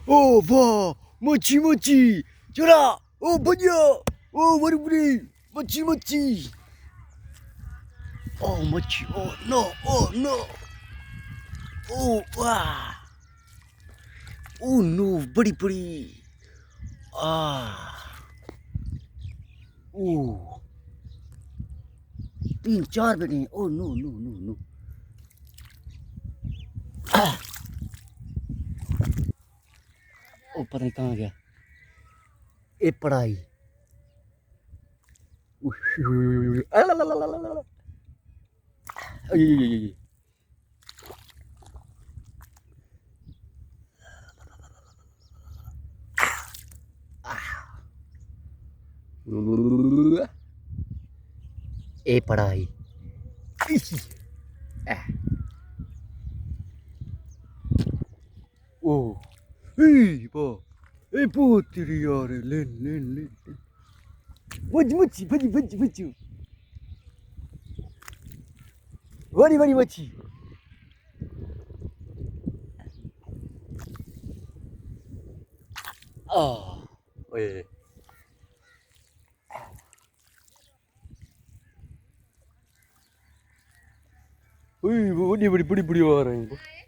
Oh, wah, mochi mochi. Cura. Oh, banyak. Oh, baru beli. Mochi mochi. Oh, mochi. Oh, no. Oh, no. Oh, wah. Oh, no. Bड़ी बड़ी. Ah. Oh. 3-4 बने. Oh, no, no, no, no. Oh, पता नहीं कहाँ गया. ये पढ़ाई. ये पढ़ाई. Oh. Hey, po. Hey, putri yare. Len. Baju. Bari mochi. Ah. Oi. Oi, bड़ी आ रहे हैं.